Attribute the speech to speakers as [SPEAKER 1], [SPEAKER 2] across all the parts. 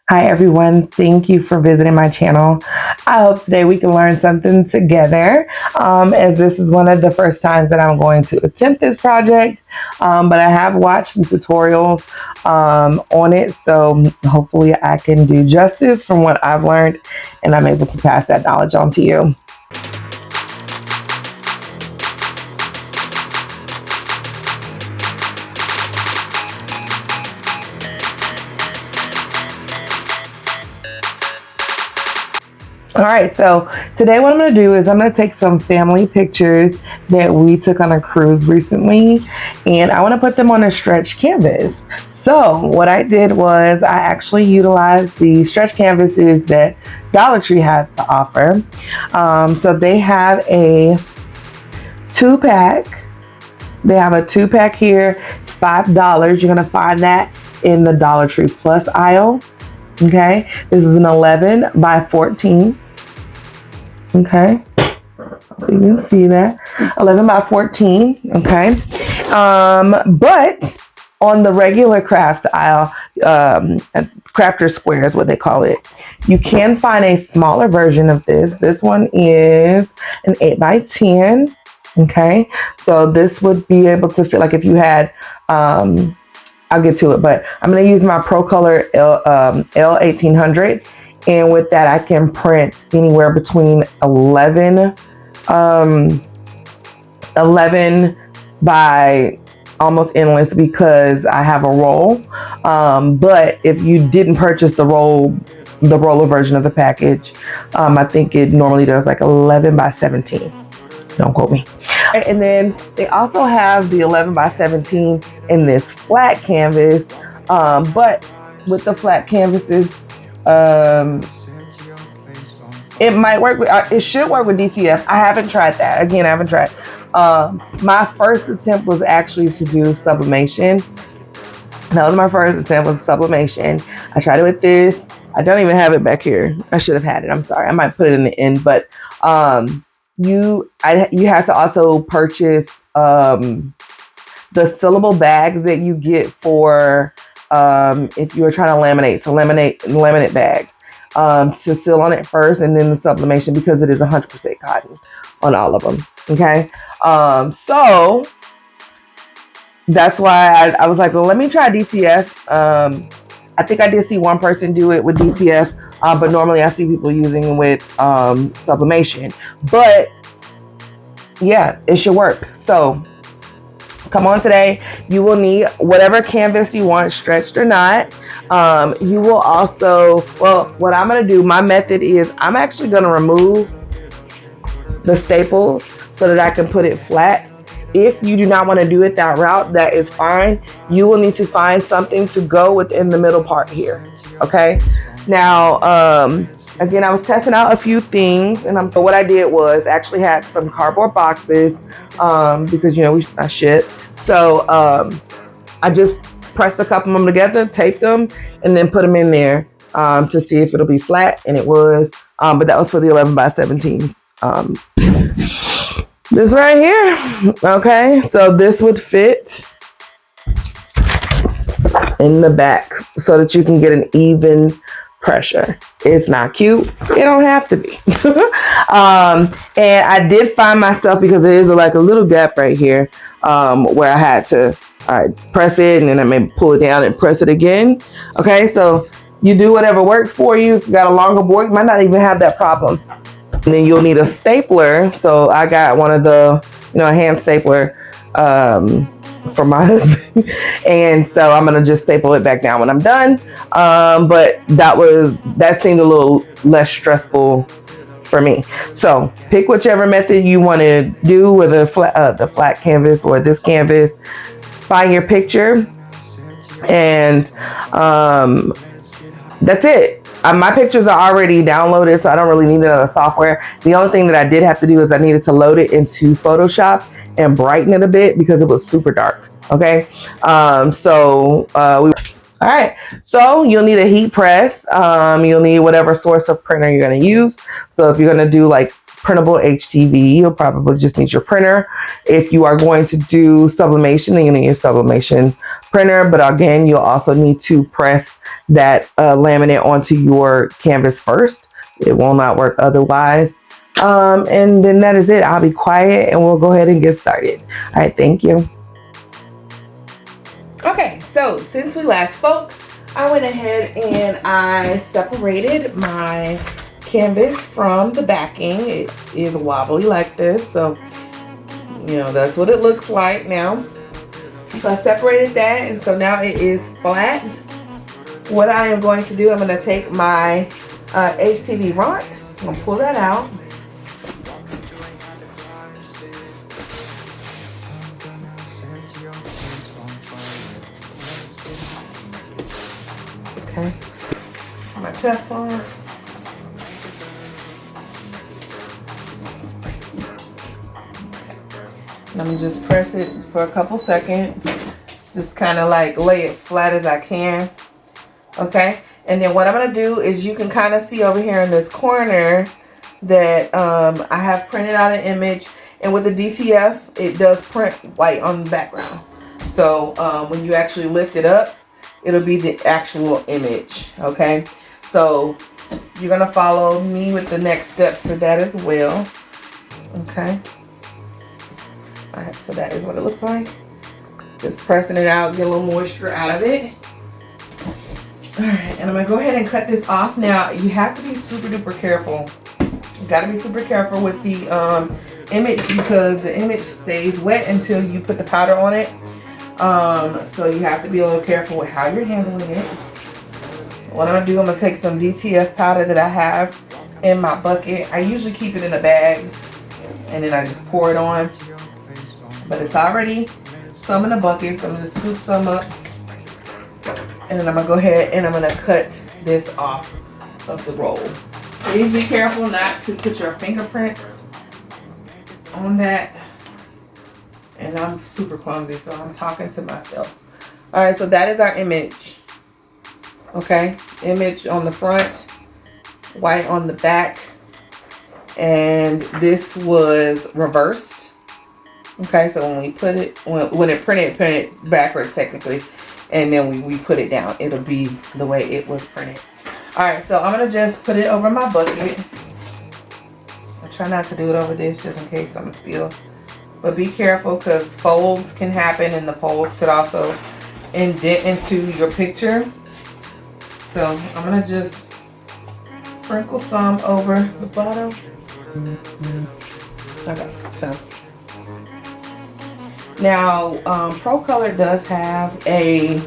[SPEAKER 1] Hi everyone, thank you for visiting my channel. I hope today we can learn something together, as this is one of the first times that I'm going to attempt this project, but I have watched some tutorials on it, so hopefully I can do justice from what I've learned and I'm able to pass that knowledge on to you. All right, so today what I'm going to do is I'm going to take some family pictures that we took on a cruise recently, and I want to put them on a stretch canvas. So what I did was I actually utilized the stretch canvases that Dollar Tree has to offer. So they have a 2-pack. They have a 2-pack here. It's $5. You're going to find that in the Dollar Tree Plus aisle. Okay, this is an 11 by 14. Okay, you can see that 11 by 14. Okay, but on the regular craft aisle, crafter square is what they call it, you can find a smaller version of this. This one is an 8 by 10. Okay, so this would be able to fit, like if you had I'll get to it, but I'm going to use my Procolored L1800, and with that I can print anywhere between 11 by almost endless, because I have a roll. But if you didn't purchase the roller version of the package, I think it normally does like 11 by 17. Don't quote me. And then they also have the 11 by 17 in this flat canvas, but with the flat canvases, it might work with, it should work with DTF. I haven't tried that. Again, I haven't tried. My first attempt was actually to do sublimation. That was my first attempt, was sublimation. I tried it with this. I don't even have it back here. I should have had it. I'm sorry. I might put it in the end, but you have to also purchase the sealable bags that you get for if you're trying to laminate. So laminate bags to seal on it first, and then the sublimation, because it is 100% cotton on all of them. Okay, so that's why I was like, well, let me try DTF. I think I did see one person do it with DTF, but normally I see people using it with sublimation. But yeah, it should work. So come on today. You will need whatever canvas you want, stretched or not. You will also, well, what I'm going to do, my method is I'm actually going to remove the staples so that I can put it flat. If you do not want to do it that route, that is fine. You will need to find something to go within the middle part here. Okay. Now, again, I was testing out a few things, and so what I did was actually had some cardboard boxes, because, you know, I ship. So I just pressed a couple of them together, taped them, and then put them in there to see if it'll be flat, and it was. But that was for the 11 by 17. This right here. Okay, so this would fit in the back so that you can get an even pressure. It's not cute. It don't have to be. And I did find myself, because there is like a little gap right here, where I had to press it, and then I maybe pull it down and press it again. Okay, so you do whatever works for you. If you got a longer board, you might not even have that problem. And then you'll need a stapler. So I got one of the, a hand stapler for my husband. And so I'm going to just staple it back down when I'm done. But that seemed a little less stressful for me. So pick whichever method you want to do with the flat canvas or this canvas. Find your picture, and that's it. My pictures are already downloaded, so I don't really need another software. The only thing that I did have to do is I needed to load it into Photoshop and brighten it a bit because it was super dark. Okay, all right, so you'll need a heat press. You'll need whatever source of printer you're going to use. So if you're going to do like printable HTV, you'll probably just need your printer. If you are going to do sublimation, then you need your sublimation printer, but again, you'll also need to press that laminate onto your canvas first. It will not work otherwise. And then that is it. I'll be quiet and we'll go ahead and get started. All right, thank you. Okay, so since we last spoke, I went ahead and I separated my canvas from the backing. It is wobbly like this, so you know that's what it looks like now. So I separated that, and so now it is flat. What I am going to do, I'm going to take my HTVRont. I'm going to pull that out. Okay, my Teflon. Let me just press it for a couple seconds. Just kind of like lay it flat as I can. Okay, and then what I'm going to do is you can kind of see over here in this corner that I have printed out an image. And with the DTF, it does print white on the background. So when you actually lift it up, it'll be the actual image. Okay, so you're going to follow me with the next steps for that as well. Okay. Alright, so that is what it looks like. Just pressing it out, get a little moisture out of it. Alright, and I'm going to go ahead and cut this off. Now, you have to be super duper careful. You got to be super careful with the image because the image stays wet until you put the powder on it. So you have to be a little careful with how you're handling it. What I'm going to do, I'm going to take some DTF powder that I have in my bucket. I usually keep it in a bag and then I just pour it on. But it's already some in the bucket, so I'm going to scoop some up. And then I'm going to go ahead and I'm going to cut this off of the roll. Please be careful not to put your fingerprints on that. And I'm super clumsy, so I'm talking to myself. Alright, so that is our image. Okay, image on the front, white on the back. And this was reversed. Okay, so when we put it, when it printed backwards technically, and then we put it down, it'll be the way it was printed. Alright, so I'm going to just put it over my bucket. I try not to do it over this just in case something spills. But be careful because folds can happen and the folds could also indent into your picture. So I'm going to just sprinkle some over the bottom. Okay, so now Procolored does have a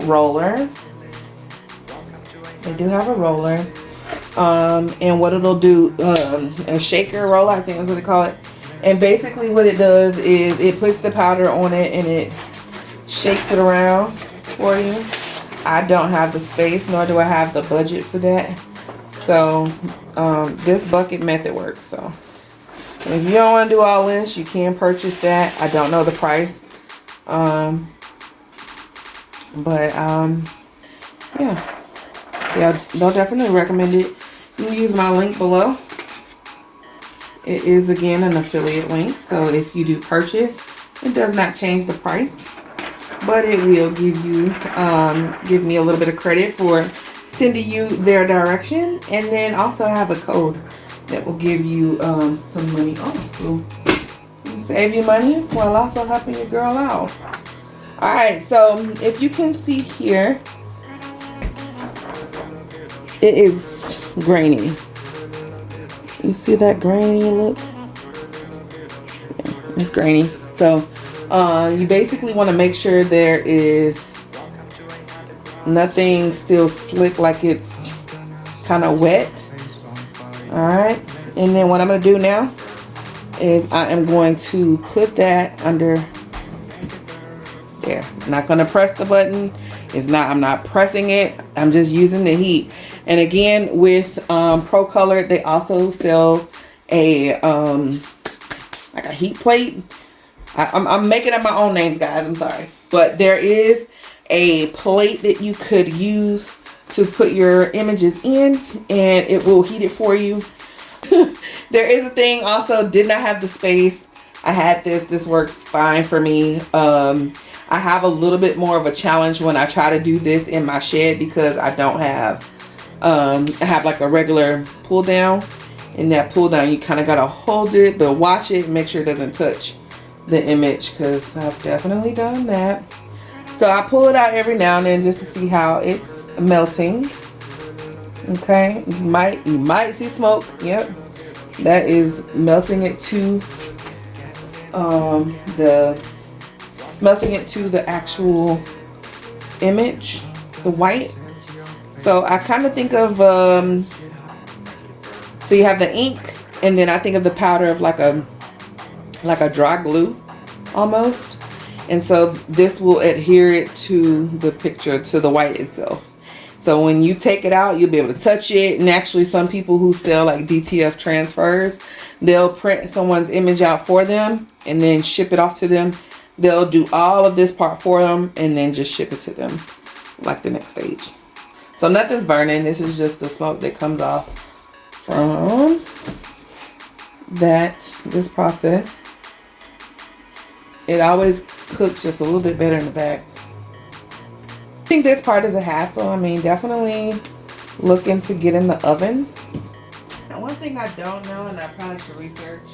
[SPEAKER 1] roller. They do have a roller. And what it'll do, a shaker roller, I think is what they call it. And basically what it does is it puts the powder on it and it shakes it around for you. I don't have the space, nor do I have the budget for that. So this bucket method works. So if you don't want to do all this, you can purchase that. I don't know the price. Yeah, they'll definitely recommend it. You can use my link below. It is again an affiliate link, so if you do purchase, it does not change the price, but it will give you give me a little bit of credit for sending you their direction, and then also have a code that will give you some money off. So you save you money while also helping your girl out. All right, so if you can see here, it is grainy. You see that grainy look? Yeah, it's grainy. So you basically want to make sure there is nothing still slick, like it's kind of wet. Alright, and then what I'm going to do now is I am going to put that under there. I'm not going to press the button. I'm not pressing it. I'm just using the heat. And again, with Procolored, they also sell a like a heat plate. I'm making up my own names, guys. I'm sorry, but there is a plate that you could use to put your images in, and it will heat it for you. There is a thing also, did not have the space. I had this. This works fine for me. I have a little bit more of a challenge when I try to do this in my shed because I don't have, I have like a regular pull down. And that pull down, you kind of got to hold it, but watch it and make sure it doesn't touch the image, because I've definitely done that. So I pull it out every now and then just to see how it's melting. Okay, you might see smoke. Yep, that is melting it to the actual image, the white. So I kind of think of so you have the ink, and then I think of the powder of like a dry glue almost. And so this will adhere it to the picture, to the white itself. So when you take it out, you'll be able to touch it. And actually some people who sell like DTF transfers, they'll print someone's image out for them and then ship it off to them. They'll do all of this part for them and then just ship it to them like the next stage. So nothing's burning. This is just the smoke that comes off from this process. It always cooks just a little bit better in the back. I think this part is a hassle. I mean, definitely look into getting the oven. Now, one thing I don't know, and I probably should research.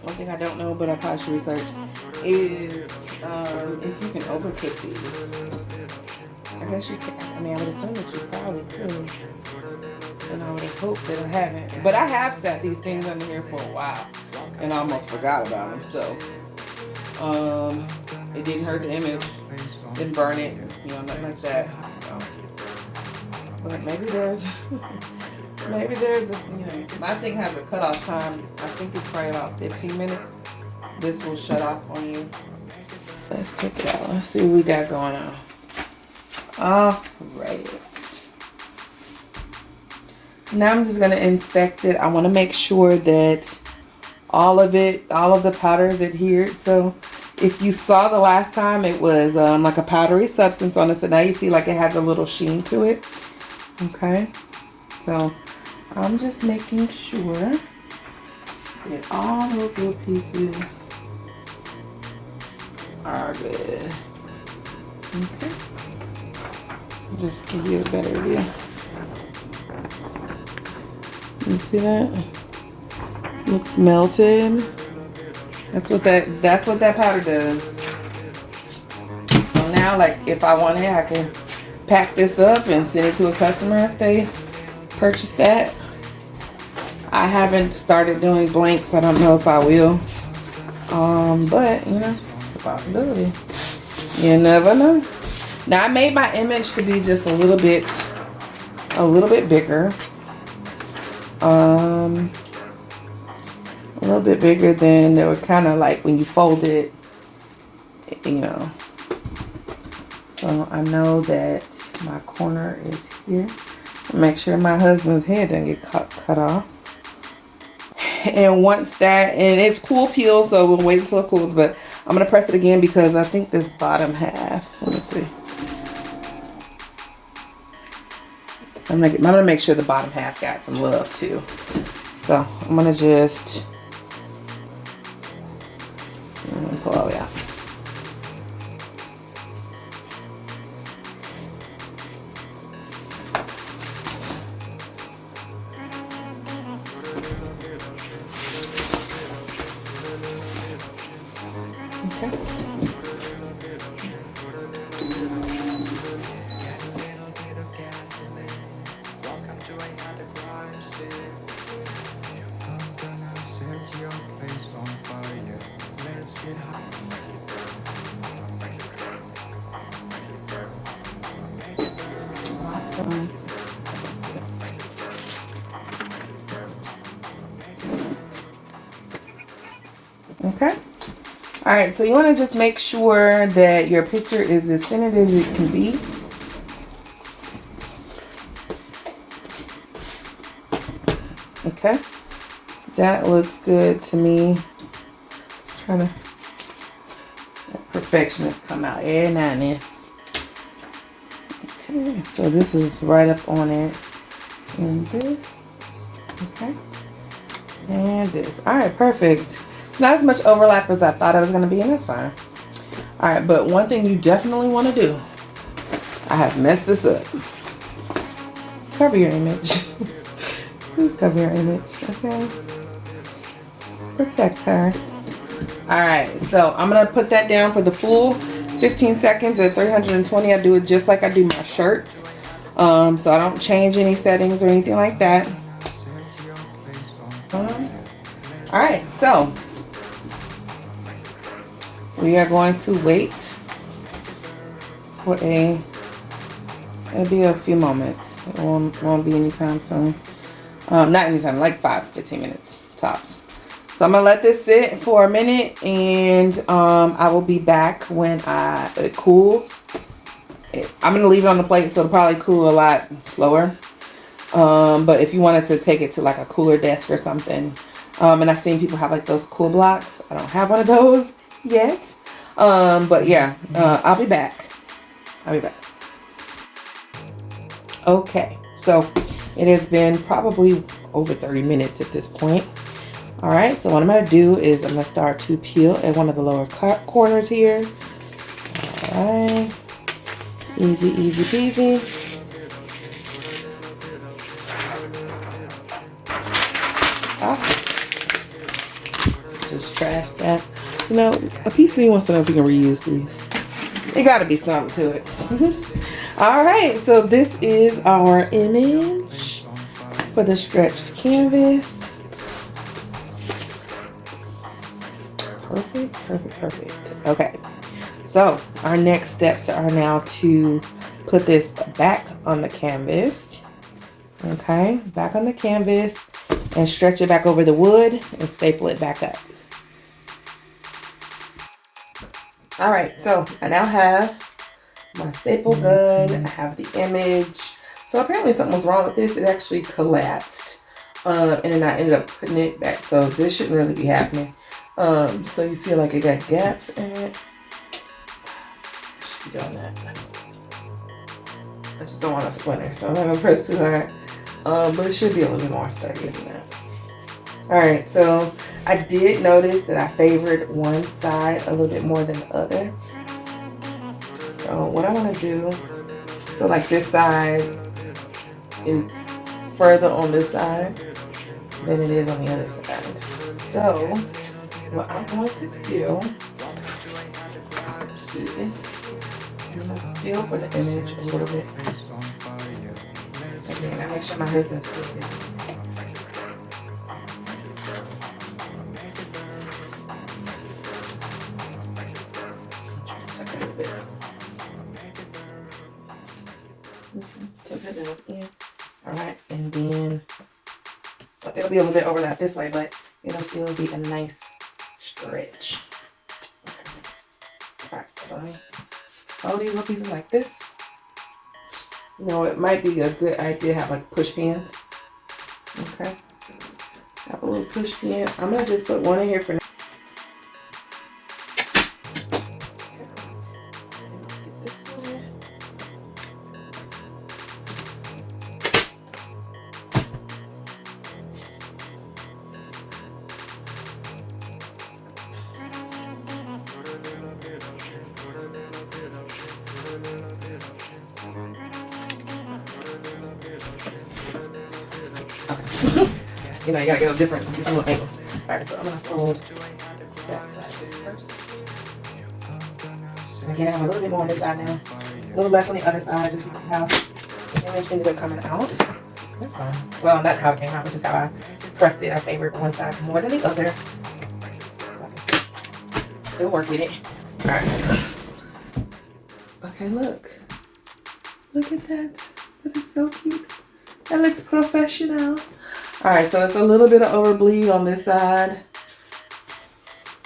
[SPEAKER 1] One thing I don't know, but I probably should research, is if you can overcook these. I guess you can. I mean, I would assume that you probably could. And I would have hoped that I haven't. But I have sat these things under here for a while and I almost forgot about them. So it didn't hurt the image, didn't burn it, you know, nothing like that. So, but maybe there's you know, my thing has a cutoff time. I think it's probably about 15 minutes. This will shut off on you. Let's take it out. Let's see what we got going on. All right. Now I'm just going to inspect it. I want to make sure that all of the powder is adhered. So if you saw the last time, it was like a powdery substance on it. So now you see like it has a little sheen to it. Okay. So I'm just making sure that all those little pieces are good. Okay. Just give you a better view. You see that? Looks melted. That's what that powder does. So now, like, if I want it, I can pack this up and send it to a customer if they purchase that. I haven't started doing blanks. I don't know if I will. But you know, it's a possibility. You never know. Now I made my image to be just a little bit bigger. A little bit bigger than they were, kind of like when you fold it, you know. So I know that my corner is here. Make sure my husband's head doesn't get cut off. And once that, and it's cool peel, so we'll wait until it cools, but I'm gonna press it again because I think this bottom half, let me see. I'm gonna make sure the bottom half got some love too. So I'm gonna just pull all the way out. Okay. Awesome. Okay. All right, so you want to just make sure that your picture is as centered as it can be. Okay, that looks good to me. Trying to let perfectionist come out every now and then. Okay, so this is right up on it. And this. Okay. And this. All right, perfect. Not as much overlap as I thought it was going to be, and that's fine. All right, but one thing you definitely want to do, I have messed this up. Cover your image. Please cover your image, okay? Protect her. All right, so I'm gonna put that down for the full 15 seconds at 320. I do it just like I do my shirts. So I don't change any settings or anything like that. All right, so we are going to wait for it'll be a few moments. It won't be anytime soon. Not anytime, like 5-15 minutes tops. So I'm gonna let this sit for a minute, and I will be back when it cools. I'm gonna leave it on the plate, so it'll probably cool a lot slower. But if you wanted to take it to like a cooler desk or something, and I've seen people have like those cool blocks. I don't have one of those yet. But yeah, I'll be back. Okay, so it has been probably over 30 minutes at this point. All right, so what I'm gonna do is I'm gonna start to peel at one of the lower corners here. All right, easy, easy peasy. Awesome. Just trash that. You know, a piece of me wants to know if we can reuse these. It gotta be something to it. All right, so this is our image for the stretched canvas. Perfect. Okay, so our next steps are now to put this back on the canvas. Okay, back on the canvas, and stretch it back over the wood and staple it back up. All right, so I now have my staple gun. I have the image. So apparently something was wrong with this. It actually collapsed, and then I ended up putting it back. So this shouldn't really be happening. So you see like it got gaps in it. Should be doing that. I just don't want to splinter, so I'm not gonna press too hard. But it should be a little bit more sturdy than that. All right, so I did notice that I favored one side a little bit more than the other. So what I want to do, so like this side is further on this side than it is on the other side. So what I'm going to do is I'm going to feel for the image a little bit. Again, I make sure my husband's good. All right, and then so it'll be a little bit overlap this way, but it'll still be a nice stretch. All right, so I hold these little pieces like this. You know, it might be a good idea to have like push pins. Okay, have a little push pin. I'm gonna just put one in here for now. You know, you gotta get a different little angle. Alright, so I'm gonna fold that side first. And again, I have a little bit more on this side now. A little less on the other side, just because how the image ended up coming out. That's fine. Well, not how it came out, but just how I pressed it. I favored one side more than the other. Still work with it. Alright. Okay, look. Look at that. That is so cute. That looks professional. Alright, so it's a little bit of overbleed on this side.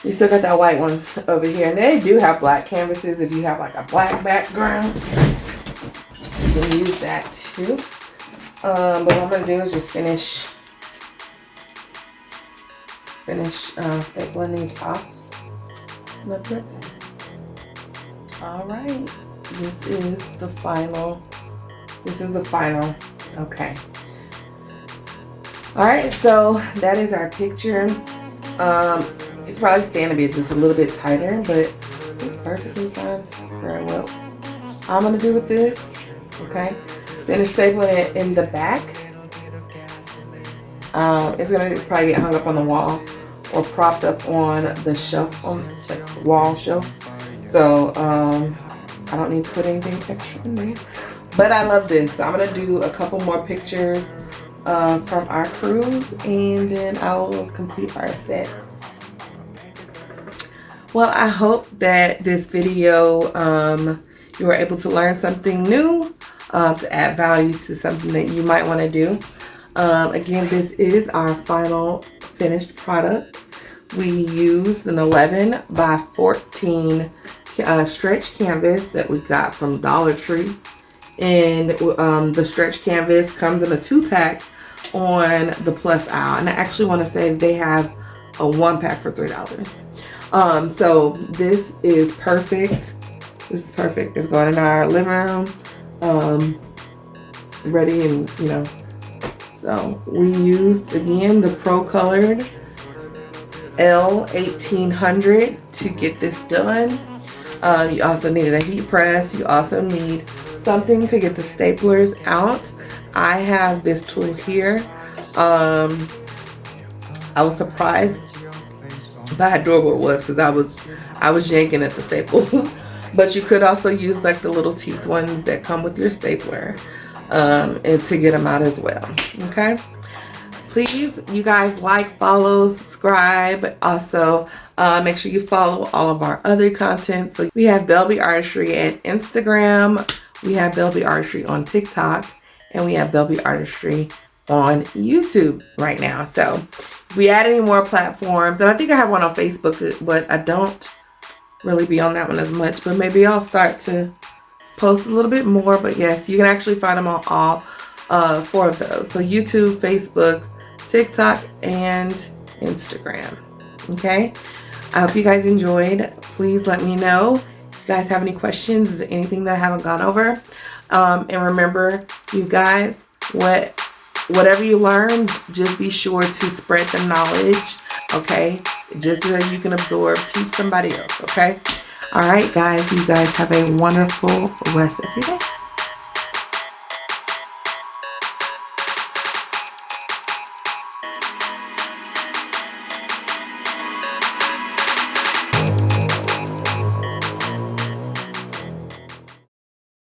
[SPEAKER 1] You still got that white one over here. And they do have black canvases if you have like a black background. You can use that too. But what I'm going to do is just finish stapling these off. Alright, this is the final. Okay. Alright, so that is our picture. It could probably stand to be just a little bit tighter, but it's perfectly fine. Very well. I'm gonna do with this, okay? Finish stapling it in the back. It's gonna probably get hung up on the wall or propped up on the shelf, on the wall shelf. So I don't need to put anything extra in there. But I love this. I'm gonna do a couple more pictures from our cruise, and then I will complete our set. Well, I hope that this video you were able to learn something new, to add value to something that you might want to do. Again, this is our final finished product. We used an 11 by 14 stretch canvas that we got from Dollar Tree. And the stretch canvas comes in a 2-pack on the plus aisle. And I actually want to say they have a 1-pack for $3. So this is perfect. This is perfect. It's going in our living room, ready, and you know. So we used again the Procolored L1800 to get this done. You also needed a heat press. You also need something to get the staplers out. I have this tool here. I was surprised by how durable it was because I was yanking at the staples. But you could also use like the little teeth ones that come with your stapler, and to get them out as well. Okay, please, you guys, like, follow, subscribe. Also make sure you follow all of our other content. So we have Belbartistry at Instagram, we have Belbartistry on TikTok, and we have Belbartistry on YouTube right now. So if we add any more platforms, and I think I have one on Facebook, but I don't really be on that one as much, but maybe I'll start to post a little bit more. But yes, you can actually find them on all 4 of those. So YouTube, Facebook, TikTok, and Instagram. Okay, I hope you guys enjoyed. Please let me know if you guys have any questions. Is there anything that I haven't gone over? And remember, you guys, whatever you learn, just be sure to spread the knowledge, okay? Just so you can absorb to somebody else, okay? All right, guys, you guys have a wonderful rest of your day.